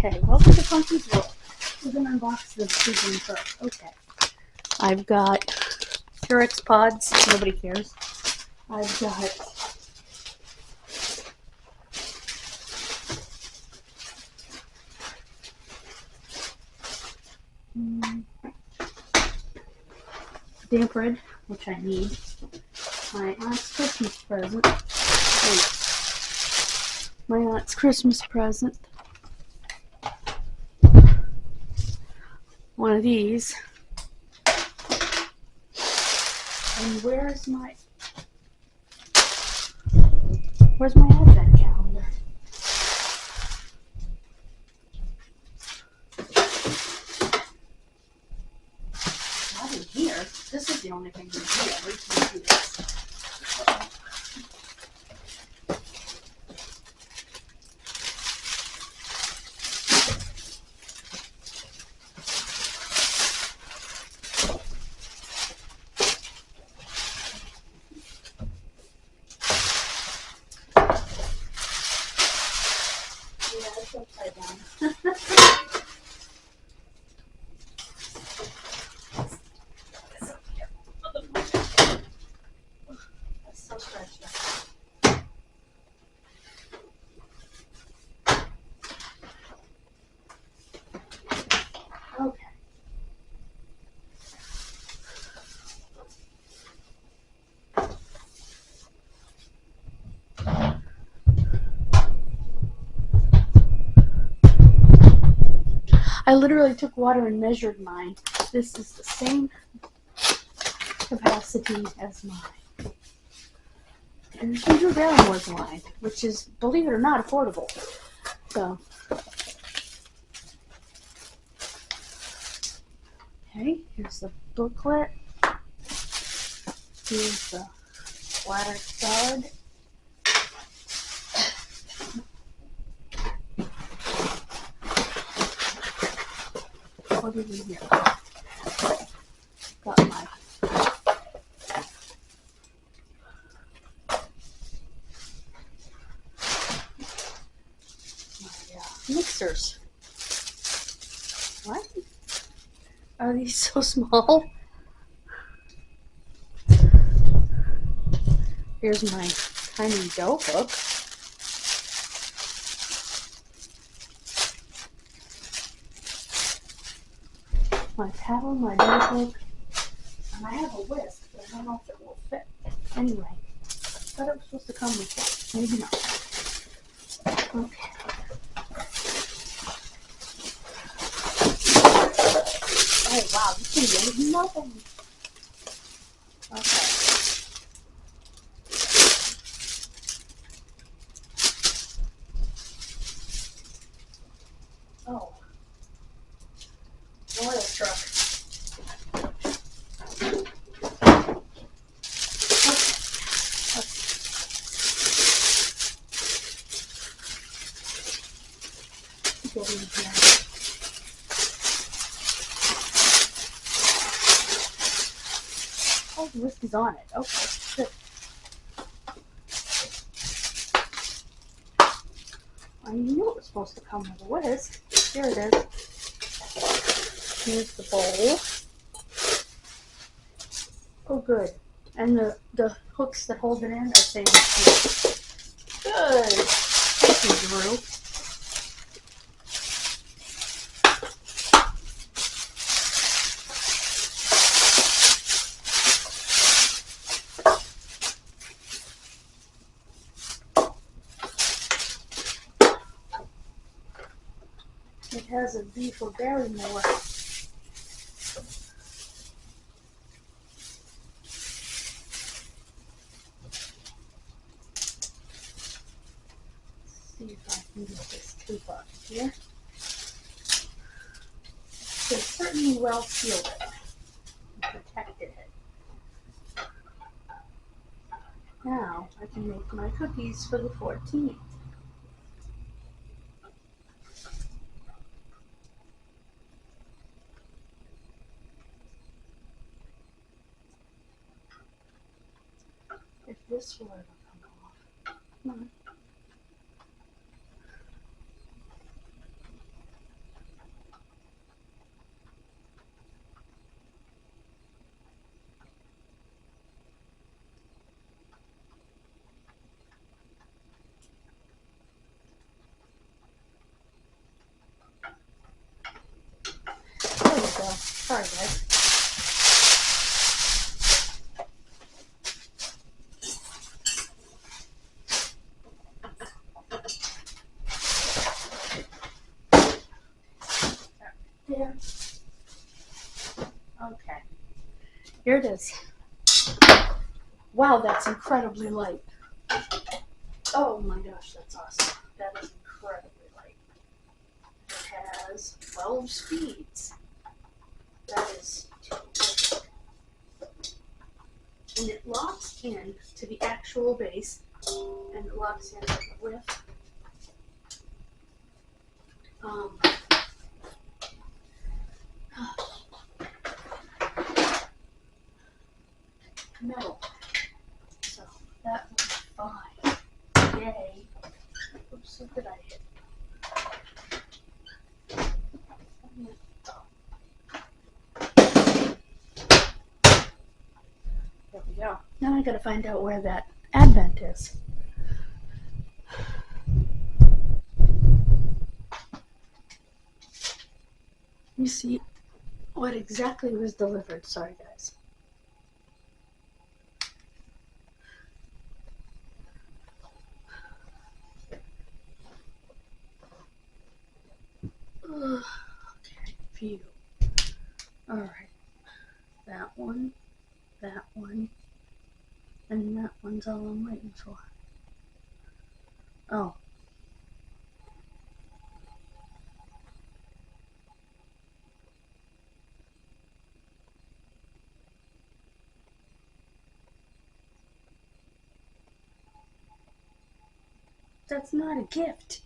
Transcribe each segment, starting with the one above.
Okay, welcome to Funky's World. We're going to unbox the big one first. Okay. I've got Purex pods. Nobody cares. I've got damper, which I need. My aunt's Christmas present. Wait. My aunt's Christmas present. One of these. And where's my advent calendar? Not in here. This is the only thing in here. We can do this. Yeah, it's upside down. That's so stretched out. Okay. I literally took water and measured mine. This is the same capacity as mine. And 100 Barrymore's line, which is, believe it or not, affordable. So, okay, here's the booklet. Here's the bladder stud. What is in here? Got my mixers. What? Are these so small? Here's my tiny dough hook. My paddle, my dough hook, and I have a whisk, but I don't know if it will fit. Anyway, I thought it was supposed to come with that. Maybe not. Okay. Oh wow, this thing is nothing. Okay. Oh. Oil truck. Get in here. Oh, the whisk is on it. Okay, good. I knew it was supposed to come with a whisk. Here it is. Here's the bowl. Oh, good. And the hooks that hold it in are staying here. Good. Thank you, Drew. It has a V for Barrymore. See if I can get this tape off here. They certainly well sealed it and protected it. Now I can make my cookies for the 14th. If this were to come off. Come on. Here it is. Wow, that's incredibly light. Oh my gosh, that's awesome. That is incredibly light. It has 12 speeds. That is terrific. And it locks in to the actual base, and it locks in with metal. So that was fine. Yay. Oops, what did I hit? There we go. Now I gotta find out where that advent is. You see what exactly was delivered. Sorry, guys. Okay, view. Alright. That one, and that one's all I'm waiting for. Oh. That's not a gift.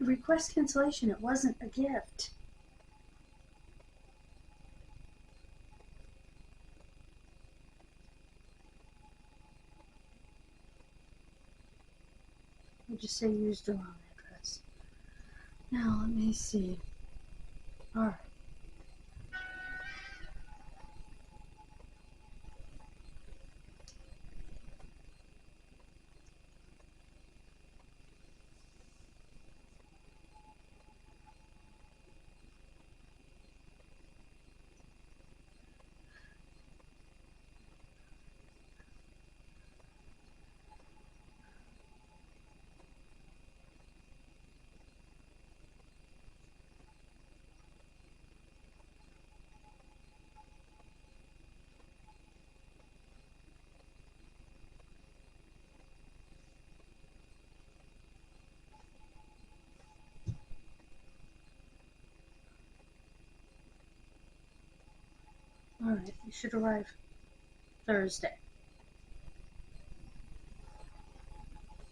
Request cancellation. It wasn't a gift. I'll just say used the wrong address. Now let me see. Alright. Alright, it should arrive Thursday.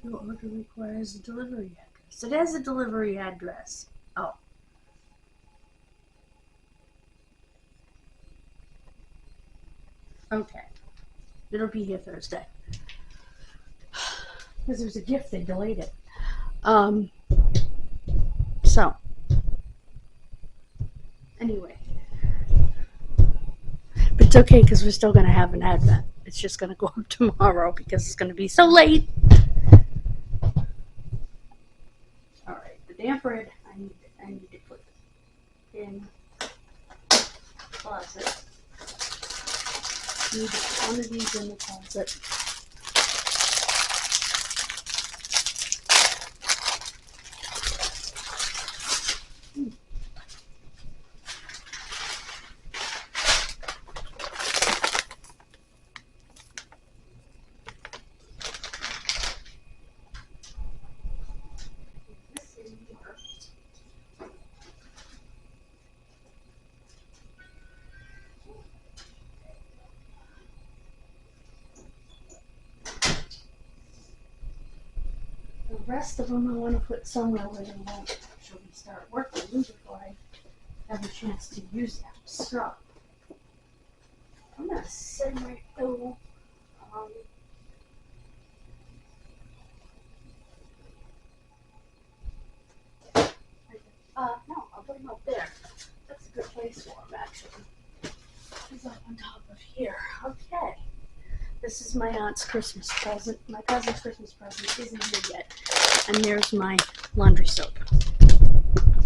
Your order requires a delivery address. It has a delivery address. Oh. Okay. It'll be here Thursday. Because there's a gift, they delayed it. So. Anyway. But it's okay because we're still going to have an advent. It's just going to go up tomorrow because it's going to be so late. Alright, the damp bread, I need to put in the closet. I need to put one of these in the closet. The rest of them I want to put somewhere where they won't actually start working before I have a chance to use them. So, I'm going to send my dough. No, I'll put them up there. That's a good place for them, actually. He's up on top of here. Okay. This is my aunt's Christmas present. My cousin's Christmas present isn't here yet. And there's my laundry soap.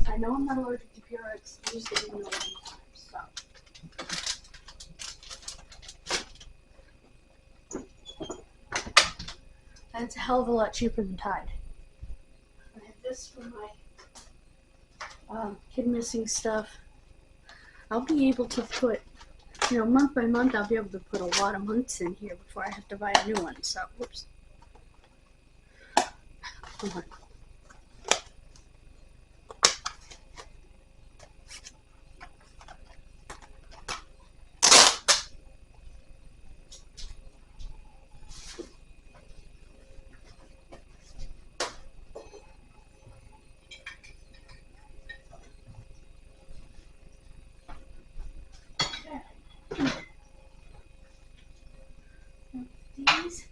I know I'm not allergic to Purex. I used it in a long time, so. That's a hell of a lot cheaper than Tide. I have this for my kid missing stuff. I'll be able to put, month by month, I'll be able to put a lot of months in here before I have to buy a new one. So, whoops. Come on. These.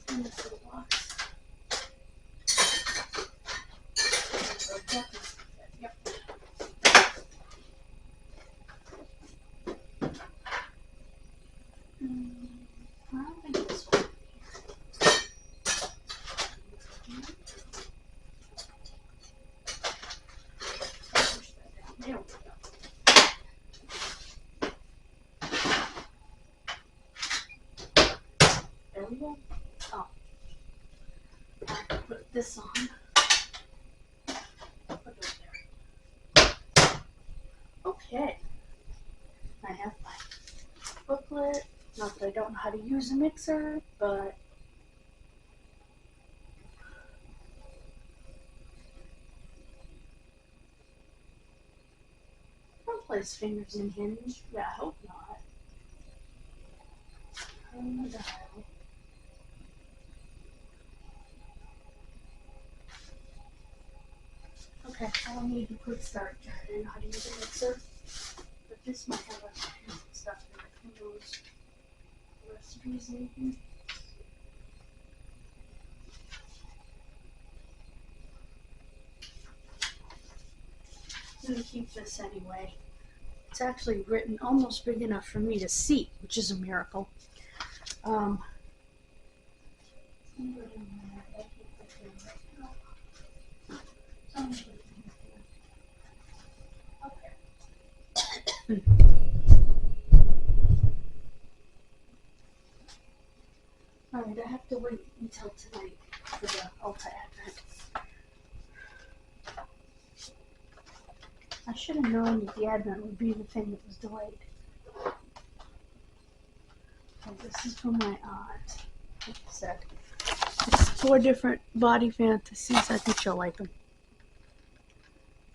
In this little box. Yep. I don't think this one. There we go. There we go. Oh. I have to put this on. Put it there. Okay. I have my booklet. Not that I don't know how to use a mixer, but don't place fingers in hinge. Yeah, I hope not. Turn the dial. Okay, I don't need to put starch. I didn't know how to use a mixer, but this might have a stuff in it. Who knows? Recipes maybe. I'm gonna keep this anyway. It's actually written almost big enough for me to see, which is a miracle. Alright, I have to wait until tonight for the Ulta Advent. I should have known that the Advent would be the thing that was delayed. Okay, this is from my aunt. Like I said, it's 4 different body fantasies. I think you'll like them.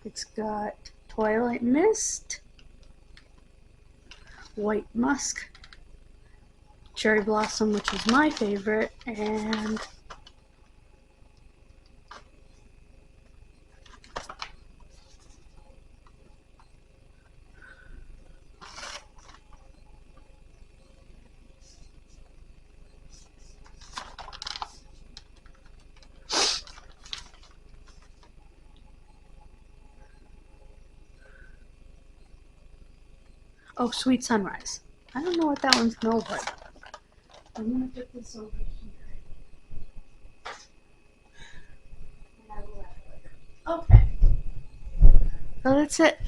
It's got Twilight Mist, White Musk, Cherry Blossom, which is my favorite, and oh, Sweet Sunrise. I don't know what that one smells like. I'm gonna put this over here. Okay. So that's it.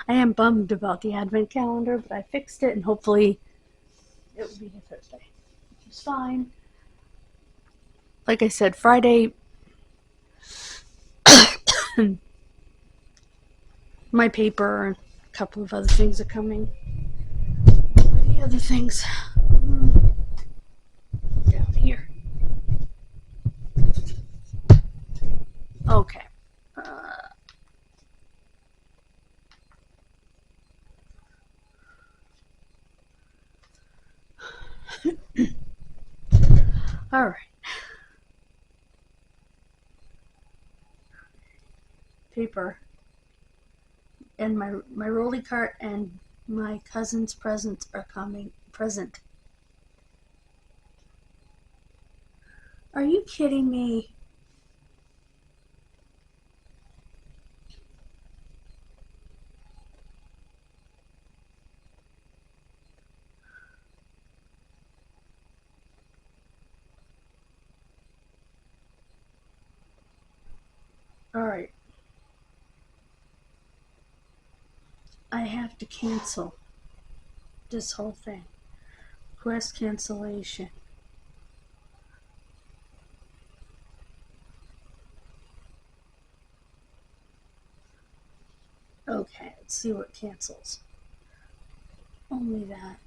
I am bummed about the Advent calendar, but I fixed it and hopefully it will be here Thursday, which is fine. Like I said, Friday, my paper and a couple of other things are coming. The other things down here. Okay. All right. Paper and my rolly cart and my cousin's presents are coming. Present. Are you kidding me? Alright. I have to cancel this whole thing. Request cancellation. Okay, let's see what cancels. Only that.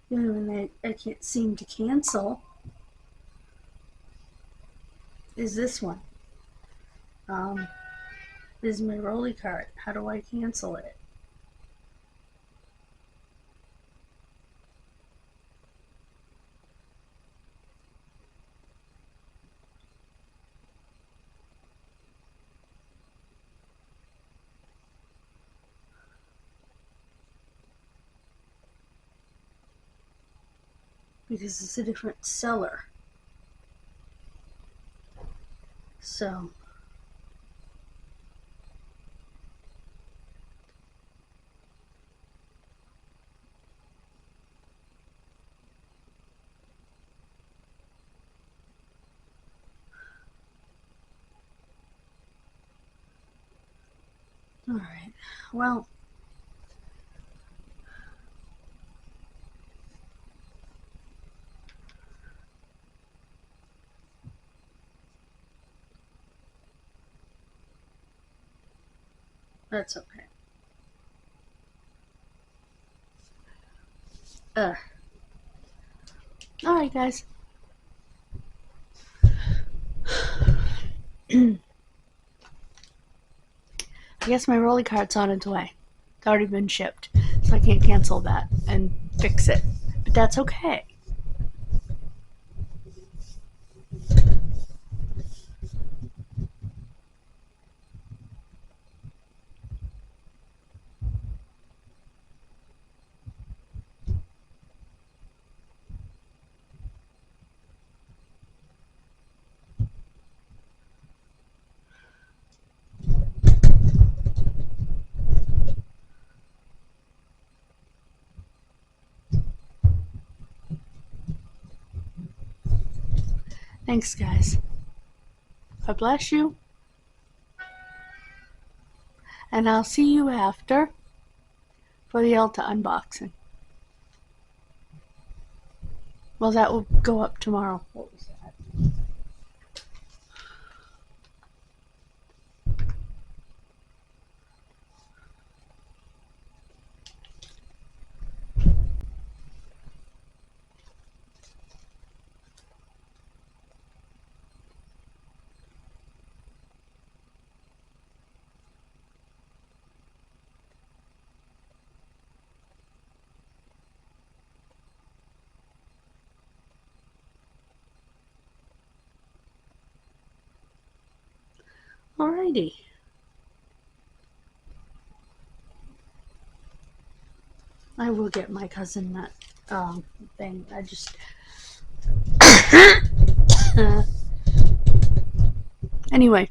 The only one I can't seem to cancel is this one. This is my rolly cart. How do I cancel it? Because it's a different seller. So alright. Well, that's okay. Alright, guys. I guess my rolly cart's on its way. It's already been shipped, so I can't cancel that and fix it. But that's okay. Thanks, guys. God bless you. And I'll see you after for the Ulta unboxing. Well, that will go up tomorrow. What was that? Alrighty. I will get my cousin that thing. I just anyway,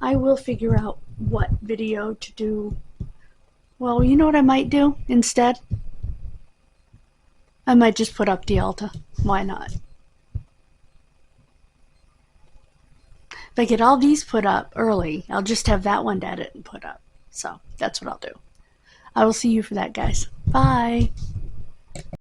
I will figure out what video to do. Well, you know what I might do instead? I might just put up the Ulta. Why not? If I get all these put up early, I'll just have that one to edit and put up. So that's what I'll do. I will see you for that, guys. Bye.